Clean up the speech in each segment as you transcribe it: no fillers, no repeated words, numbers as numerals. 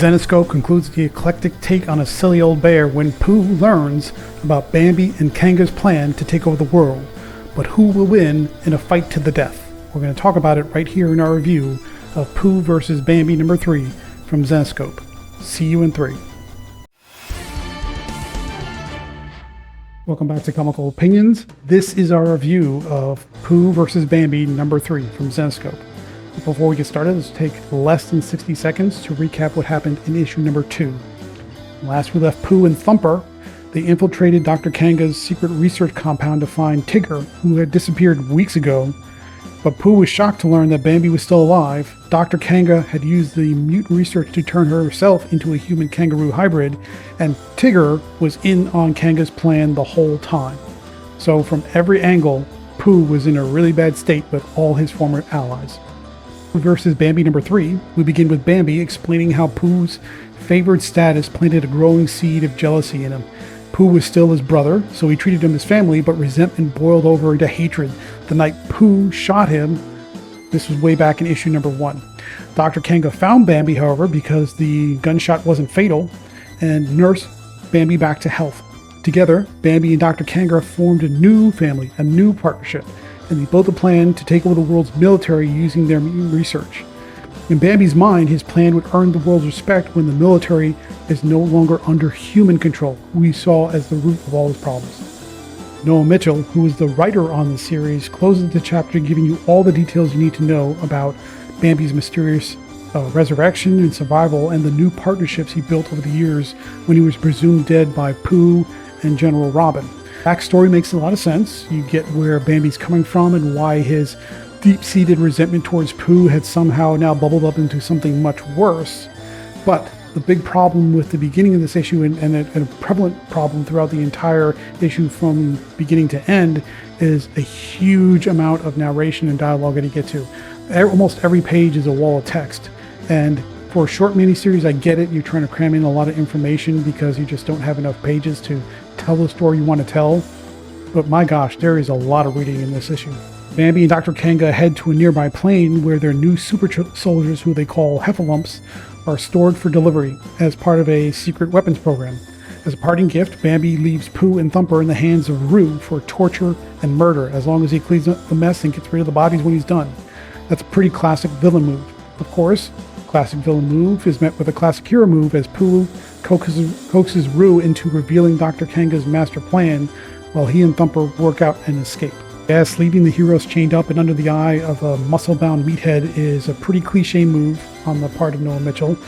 Zenescope concludes the eclectic take on a silly old bear when Pooh learns about Bambi and Kanga's plan to take over the world. But who will win in a fight to the death? We're going to talk about it right here in our review of Pooh vs. Bambi number 3 from Zenescope. See you in 3. Welcome back to Comical Opinions. This is our review of Pooh vs. Bambi number 3 from Zenescope. Before we get started, let's take less than 60 seconds to recap what happened in issue number 2. Last we left Pooh and Thumper. They infiltrated Dr. Kanga's secret research compound to find Tigger, who had disappeared weeks ago. But Pooh was shocked to learn that Bambi was still alive. Dr. Kanga had used the mutant research to turn herself into a human kangaroo hybrid, and Tigger was in on Kanga's plan the whole time. So from every angle, Pooh was in a really bad state with all his former allies. Versus Bambi number 3, we begin with Bambi explaining how Pooh's favored status planted a growing seed of jealousy in him. Pooh was still his brother, so he treated him as family, but resentment boiled over into hatred the night Pooh shot him. This was way back in issue number 1. Dr. Kanga found Bambi, however, because the gunshot wasn't fatal, and nursed Bambi back to health. Together, Bambi and Dr. Kanga formed a new family, a new partnership, and they built a plan to take over the world's military using their mutant research. In Bambi's mind, his plan would earn the world's respect when the military is no longer under human control, who he saw as the root of all his problems. Noah Mitchell, who is the writer on the series, closes the chapter giving you all the details you need to know about Bambi's mysterious resurrection and survival and the new partnerships he built over the years when he was presumed dead by Pooh and General Robin. Backstory makes a lot of sense. You get where Bambi's coming from and why his deep-seated resentment towards Pooh had somehow now bubbled up into something much worse. But the big problem with the beginning of this issue, and a prevalent problem throughout the entire issue from beginning to end, is a huge amount of narration and dialogue that you get to. Almost every page is a wall of text. And for a short miniseries, I get it. You're trying to cram in a lot of information because you just don't have enough pages to tell the story you want to tell. But my gosh, there is a lot of reading in this issue. Bambi and Dr. Kanga head to a nearby plane where their new super soldiers, who they call heffalumps, are stored for delivery as part of a secret weapons program. As a parting gift, Bambi leaves Pooh and Thumper in the hands of Roo for torture and murder as long as he cleans up the mess and gets rid of the bodies when he's done. That's a pretty classic villain move. Of course, classic villain move is met with a classic hero move as Pooh coaxes Roo into revealing Dr. Kanga's master plan while he and Thumper work out an escape. Yes, leaving the heroes chained up and under the eye of a muscle-bound meathead is a pretty cliche move on the part of Noah Mitchell,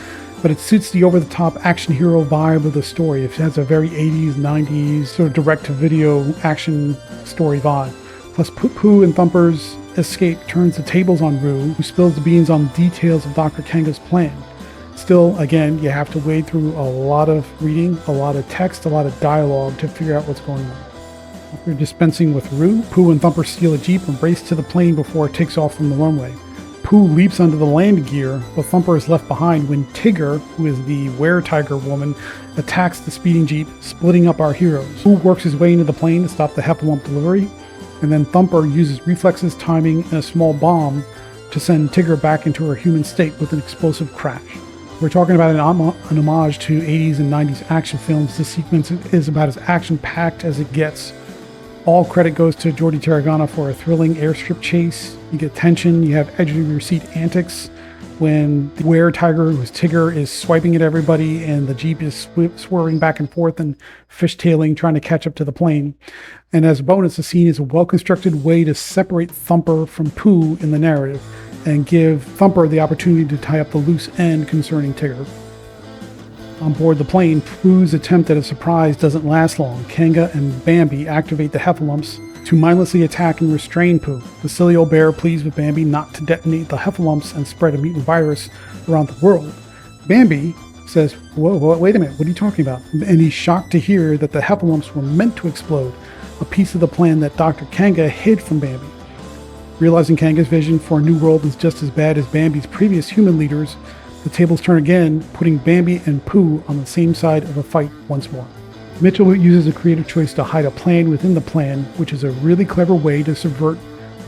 but it suits the over-the-top action hero vibe of the story. It has a very 80s, 90s sort of direct-to-video action story vibe. Plus, Pooh and Thumper's escape turns the tables on Roo, who spills the beans on details of Dr. Kanga's plan. Still, again, you have to wade through a lot of reading, a lot of text, a lot of dialogue to figure out what's going on. After dispensing with Roo, Pooh and Thumper steal a jeep and race to the plane before it takes off from the runway. Pooh leaps onto the land gear, but Thumper is left behind when Tigger, who is the were-tiger woman, attacks the speeding jeep, splitting up our heroes. Pooh works his way into the plane to stop the heffalump delivery, and then Thumper uses reflexes, timing, and a small bomb to send Tigger back into her human state with an explosive crash. We're talking about an homage to 80s and 90s action films. This sequence is about as action-packed as it gets. All credit goes to Jordi Tarragona for a thrilling airstrip chase. You get tension, you have edge-of-your-seat antics when the were-tiger, who's Tigger, is swiping at everybody and the jeep is swerving back and forth and fishtailing, trying to catch up to the plane. And as a bonus, the scene is a well-constructed way to separate Thumper from Pooh in the narrative and give Thumper the opportunity to tie up the loose end concerning Tigger. On board the plane, Pooh's attempt at a surprise doesn't last long. Kanga and Bambi activate the heffalumps to mindlessly attack and restrain Pooh. The silly old bear pleads with Bambi not to detonate the heffalumps and spread a mutant virus around the world. Bambi says, whoa, wait a minute, what are you talking about? And he's shocked to hear that the heffalumps were meant to explode, a piece of the plan that Dr. Kanga hid from Bambi. Realizing Kanga's vision for a new world is just as bad as Bambi's previous human leaders, the tables turn again, putting Bambi and Pooh on the same side of a fight once more. Mitchell uses a creative choice to hide a plan within the plan, which is a really clever way to subvert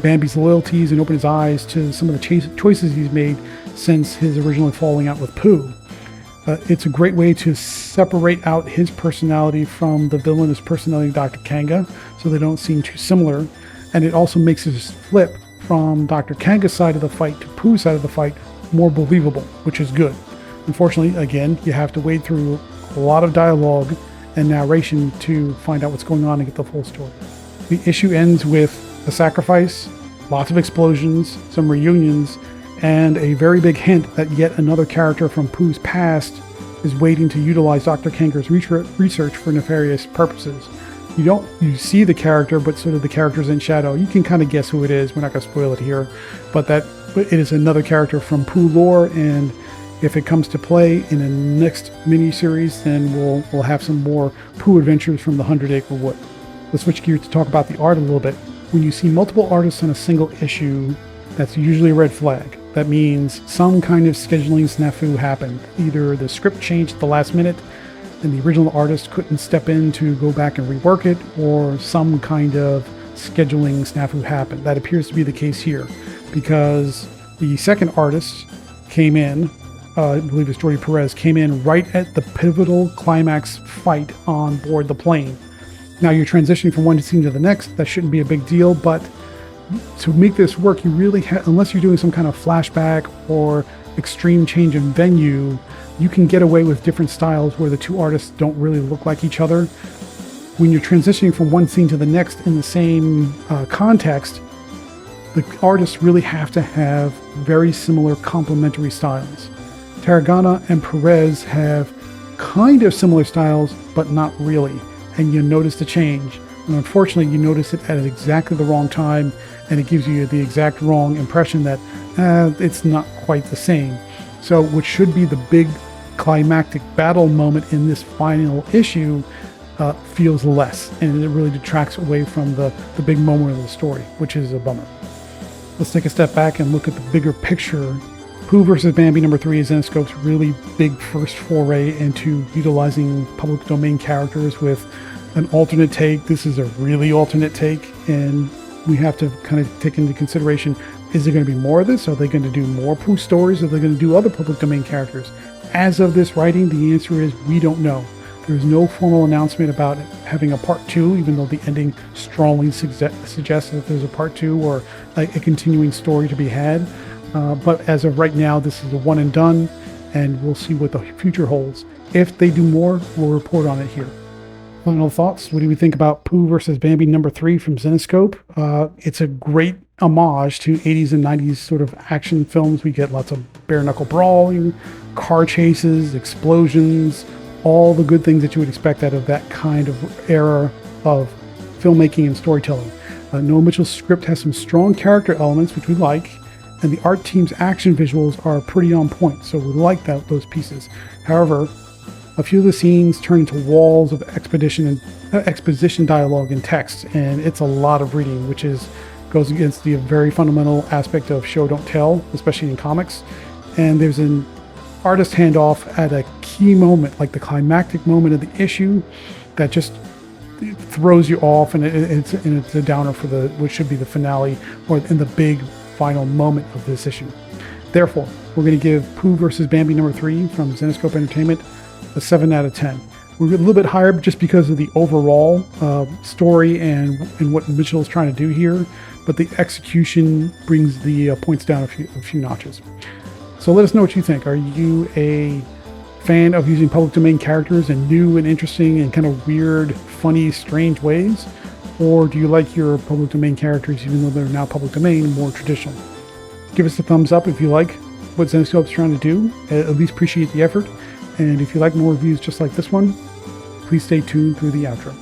Bambi's loyalties and open his eyes to some of the choices he's made since his original falling out with Pooh. It's a great way to separate out his personality from the villainous personality of Dr. Kanga, so they don't seem too similar. And it also makes his flip from Dr. Kanga's side of the fight to Pooh's side of the fight more believable, which is good. Unfortunately, again, you have to wade through a lot of dialogue and narration to find out what's going on and get the full story. The issue ends with a sacrifice, lots of explosions, some reunions, and a very big hint that yet another character from Pooh's past is waiting to utilize Dr. Kanga's research for nefarious purposes. You see the character, but sort of the character's in shadow. You can kind of guess who it is. We're not going to spoil it here, but it is another character from Pooh lore, and if it comes to play in the next mini-series, then we'll have some more Pooh adventures from the 100 Acre Wood. Let's switch gears to talk about the art a little bit. When you see multiple artists on a single issue, that's usually a red flag. That means some kind of scheduling snafu happened. Either the script changed at the last minute and the original artist couldn't step in to go back and rework it, or some kind of scheduling snafu happened. That appears to be the case here, because the second artist came in, I believe it's Jordi Perez, came in right at the pivotal climax fight on board the plane. Now you're transitioning from one scene to the next. That shouldn't be a big deal, but to make this work, you really unless you're doing some kind of flashback or extreme change in venue, you can get away with different styles where the two artists don't really look like each other. When you're transitioning from one scene to the next in the same context, the artists really have to have very similar complementary styles. Tarragona and Perez have kind of similar styles, but not really. And you notice the change. And unfortunately, you notice it at exactly the wrong time, and it gives you the exact wrong impression that it's not quite the same. So what should be the big climactic battle moment in this final issue feels less, and it really detracts away from the big moment of the story, which is a bummer. Let's take a step back and look at the bigger picture. Pooh vs. Bambi #3 is Zenescope's really big first foray into utilizing public domain characters with an alternate take. This is a really alternate take, and we have to kind of take into consideration, is there going to be more of this? Are they going to do more Pooh stories? Are they going to do other public domain characters? As of this writing, the answer is we don't know. There's no formal announcement about having a part 2, even though the ending strongly suggests that there's a part 2 or a continuing story to be had. But as of right now, this is a one and done, and we'll see what the future holds. If they do more, we'll report on it here. Final thoughts. What do we think about Pooh vs. Bambi #3 from Zenescope? It's a great homage to 80s and 90s sort of action films. We get lots of bare knuckle brawling, car chases, explosions, all the good things that you would expect out of that kind of era of filmmaking and storytelling. Noah Mitchell's script has some strong character elements, which we like, and the art team's action visuals are pretty on point, so we like those pieces. However, a few of the scenes turn into walls of exposition dialogue and text, and it's a lot of reading, which goes against the very fundamental aspect of show don't tell, especially in comics. And there's an artist handoff at a key moment, like the climactic moment of the issue, that just throws you off, and it's a downer for what should be the finale or in the big final moment of this issue. Therefore, we're going to give Pooh vs. Bambi #3 from Zenescope Entertainment a 7 out of 10. We're a little bit higher just because of the overall story and what Mitchell is trying to do here, but the execution brings the points down a few notches. So let us know what you think. Are you a fan of using public domain characters in new and interesting and kind of weird, funny, strange ways? Or do you like your public domain characters, even though they're now public domain, more traditional? Give us a thumbs up if you like what Zenescope's trying to do. At least appreciate the effort. And if you like more reviews just like this one, please stay tuned through the outro.